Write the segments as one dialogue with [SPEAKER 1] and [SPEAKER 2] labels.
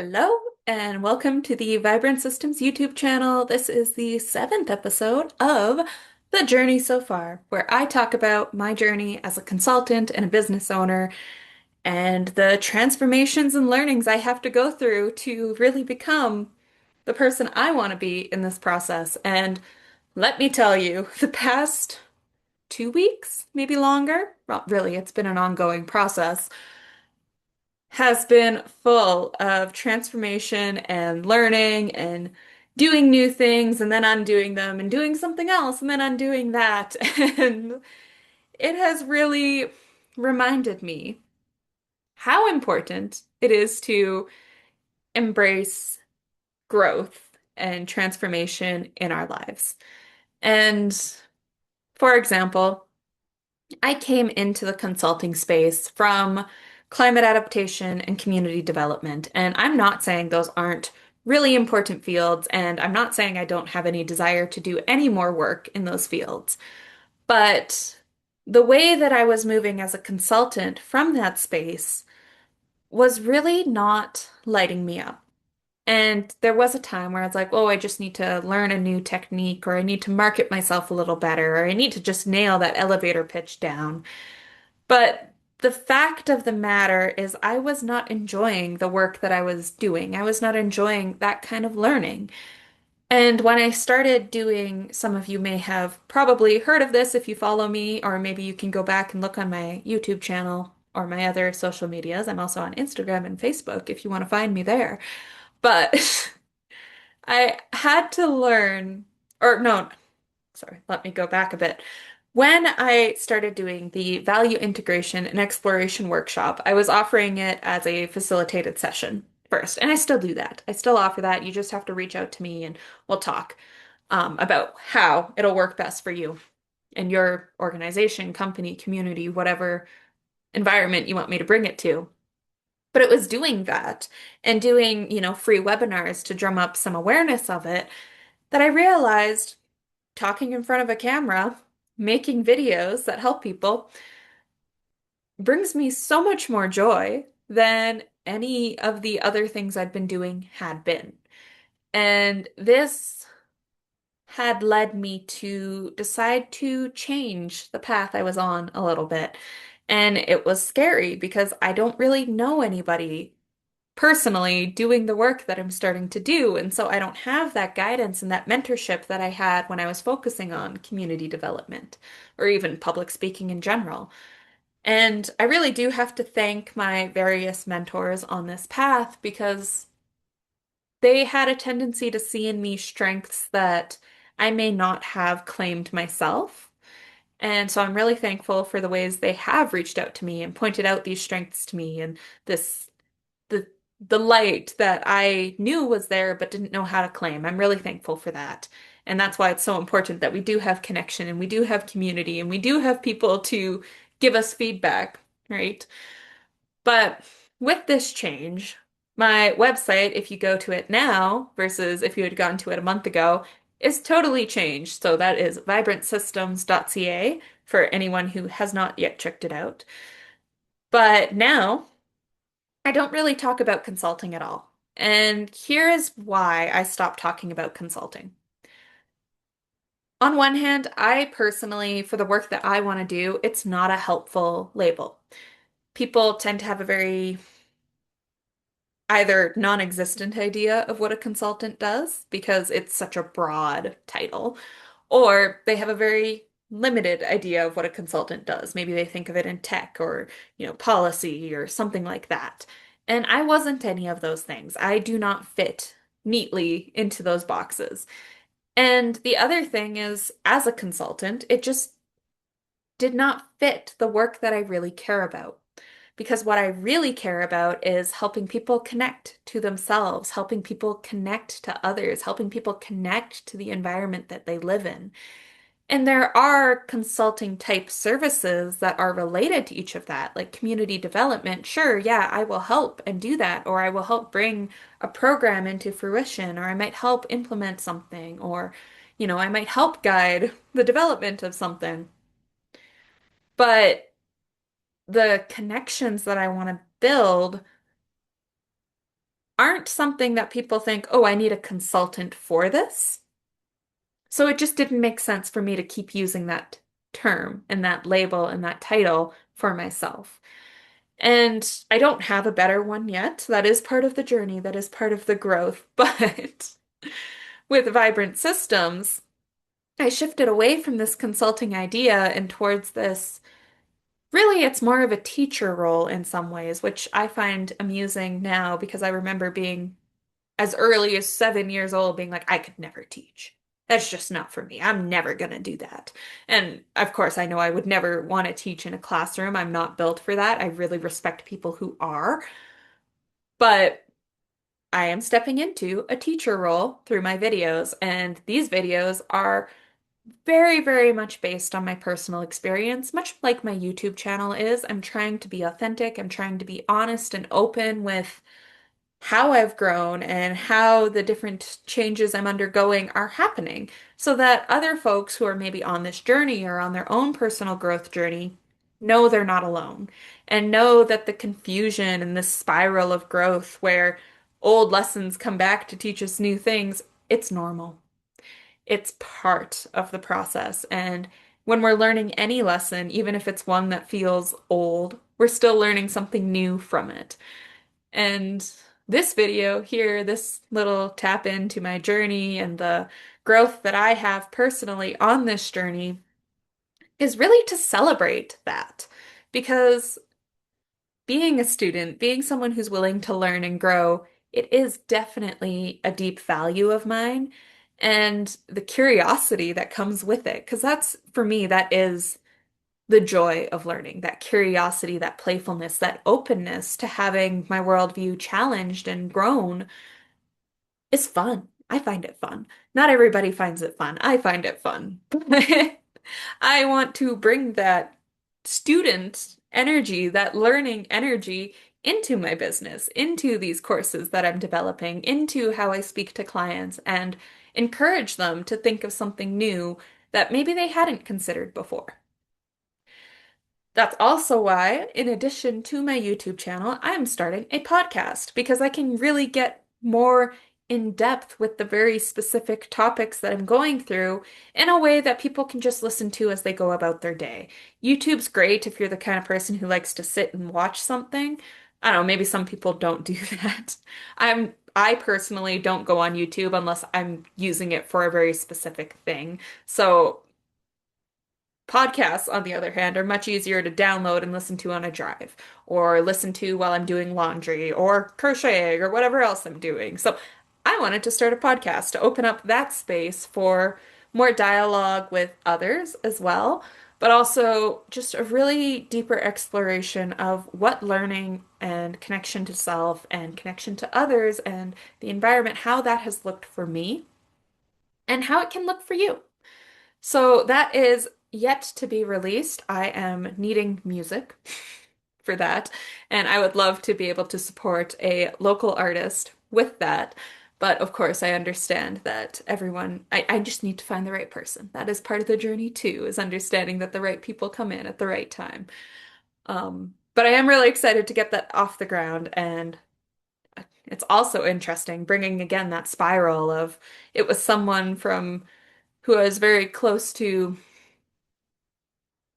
[SPEAKER 1] Hello, and welcome to the Vibrant Systems YouTube channel. This is the seventh episode of The Journey So Far, where I talk about my journey as a consultant and a business owner and the transformations and learnings I have to go through to really become the person I want to be in this process. And let me tell you, the past 2 weeks, maybe longer, well, really, it's been an ongoing process has been full of transformation and learning and doing new things and then undoing them and doing something else and then undoing that. And it has really reminded me how important it is to embrace growth and transformation in our lives. And for example, I came into the consulting space from climate adaptation and community development. And I'm not saying those aren't really important fields, and I'm not saying I don't have any desire to do any more work in those fields. But the way that I was moving as a consultant from that space was really not lighting me up. And there was a time where I was like, oh, I just need to learn a new technique, or I need to market myself a little better, or I need to just nail that elevator pitch down. But the fact of the matter is, I was not enjoying the work that I was doing. I was not enjoying that kind of learning. And when I started doing, some of you may have probably heard of this if you follow me, or maybe you can go back and look on my YouTube channel or my other social medias. I'm also on Instagram and Facebook if you want to find me there. But I had to learn, or no, sorry, let me go back a bit. When I started doing the value integration and exploration workshop, I was offering it as a facilitated session first, and I still do that. I still offer that. You just have to reach out to me and we'll talk about how it'll work best for you and your organization, company, community, whatever environment you want me to bring it to. But it was doing that and doing, free webinars to drum up some awareness of it that I realized talking in front of a camera, making videos that help people brings me so much more joy than any of the other things I'd been doing had been. And this had led me to decide to change the path I was on a little bit. And it was scary because I don't really know anybody personally doing the work that I'm starting to do. And so I don't have that guidance and that mentorship that I had when I was focusing on community development or even public speaking in general. And I really do have to thank my various mentors on this path because they had a tendency to see in me strengths that I may not have claimed myself. And so I'm really thankful for the ways they have reached out to me and pointed out these strengths to me and this the the light that I knew was there but didn't know how to claim. I'm really thankful for that. And that's why it's so important that we do have connection and we do have community and we do have people to give us feedback, right? But with this change, my website, if you go to it now versus if you had gone to it a month ago, is totally changed. So that is vibrantsystems.ca for anyone who has not yet checked it out. But now I don't really talk about consulting at all. And here is why I stopped talking about consulting. On one hand, I personally, for the work that I want to do, it's not a helpful label. People tend to have a very either non-existent idea of what a consultant does because it's such a broad title, or they have a very limited idea of what a consultant does. Maybe they think of it in tech or, policy or something like that. And I wasn't any of those things. I do not fit neatly into those boxes. And the other thing is, as a consultant, it just did not fit the work that I really care about. Because what I really care about is helping people connect to themselves, helping people connect to others, helping people connect to the environment that they live in. And there are consulting type services that are related to each of that, like community development. Sure, yeah, I will help and do that, or I will help bring a program into fruition, or I might help implement something, or, I might help guide the development of something. But the connections that I want to build aren't something that people think, oh, I need a consultant for this. So it just didn't make sense for me to keep using that term and that label and that title for myself. And I don't have a better one yet. That is part of the journey, that is part of the growth. But with Vibrant Systems, I shifted away from this consulting idea and towards this. Really, it's more of a teacher role in some ways, which I find amusing now because I remember being as early as 7 years old being like, I could never teach. That's just not for me. I'm never gonna do that. And of course, I know I would never want to teach in a classroom. I'm not built for that. I really respect people who are, but I am stepping into a teacher role through my videos, and these videos are very, very much based on my personal experience, much like my YouTube channel is. I'm trying to be authentic. I'm trying to be honest and open with how I've grown and how the different changes I'm undergoing are happening so that other folks who are maybe on this journey or on their own personal growth journey know they're not alone and know that the confusion and this spiral of growth where old lessons come back to teach us new things, it's normal. It's part of the process. And when we're learning any lesson, even if it's one that feels old, we're still learning something new from it. And this video here, this little tap into my journey and the growth that I have personally on this journey is really to celebrate that. Because being a student, being someone who's willing to learn and grow, it is definitely a deep value of mine. And the curiosity that comes with it, because that's for me, that is the joy of learning, that curiosity, that playfulness, that openness to having my worldview challenged and grown is fun. I find it fun. Not everybody finds it fun. I find it fun. I want to bring that student energy, that learning energy into my business, into these courses that I'm developing, into how I speak to clients, and encourage them to think of something new that maybe they hadn't considered before. That's also why, in addition to my YouTube channel, I'm starting a podcast because I can really get more in depth with the very specific topics that I'm going through in a way that people can just listen to as they go about their day. YouTube's great if you're the kind of person who likes to sit and watch something. I don't know, maybe some people don't do that. I personally don't go on YouTube unless I'm using it for a very specific thing. So podcasts, on the other hand, are much easier to download and listen to on a drive, or listen to while I'm doing laundry, or crocheting, or whatever else I'm doing. So I wanted to start a podcast to open up that space for more dialogue with others as well, but also just a really deeper exploration of what learning and connection to self and connection to others and the environment, how that has looked for me and how it can look for you. So that is yet to be released. I am needing music for that, and I would love to be able to support a local artist with that. But of course, I understand that I just need to find the right person. That is part of the journey too, is understanding that the right people come in at the right time. But I am really excited to get that off the ground, and it's also interesting bringing again that spiral of it was someone from who I was very close to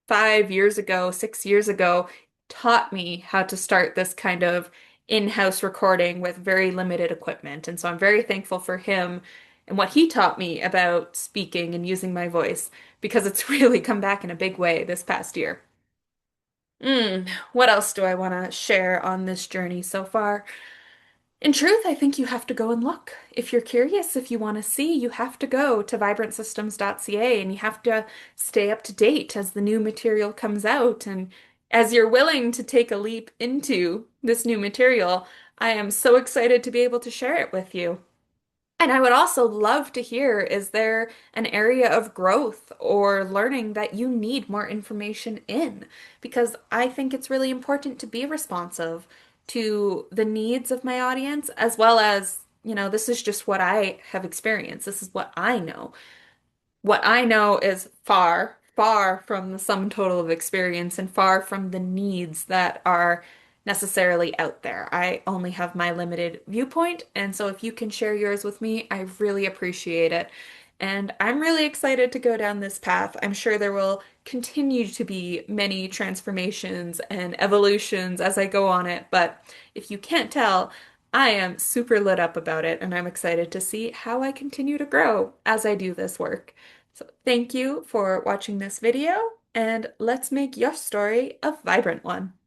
[SPEAKER 1] 5 years ago, 6 years ago, taught me how to start this kind of in-house recording with very limited equipment. And so I'm very thankful for him and what he taught me about speaking and using my voice because it's really come back in a big way this past year. What else do I want to share on this journey so far? In truth, I think you have to go and look. If you're curious, if you want to see, you have to go to vibrantsystems.ca and you have to stay up to date as the new material comes out. And as you're willing to take a leap into this new material, I am so excited to be able to share it with you. And I would also love to hear, is there an area of growth or learning that you need more information in? Because I think it's really important to be responsive to the needs of my audience, as well as, this is just what I have experienced. This is what I know. What I know is far, far from the sum total of experience and far from the needs that are necessarily out there. I only have my limited viewpoint, and so if you can share yours with me, I really appreciate it. And I'm really excited to go down this path. I'm sure there will continue to be many transformations and evolutions as I go on it, but if you can't tell, I am super lit up about it, and I'm excited to see how I continue to grow as I do this work. So thank you for watching this video, and let's make your story a vibrant one.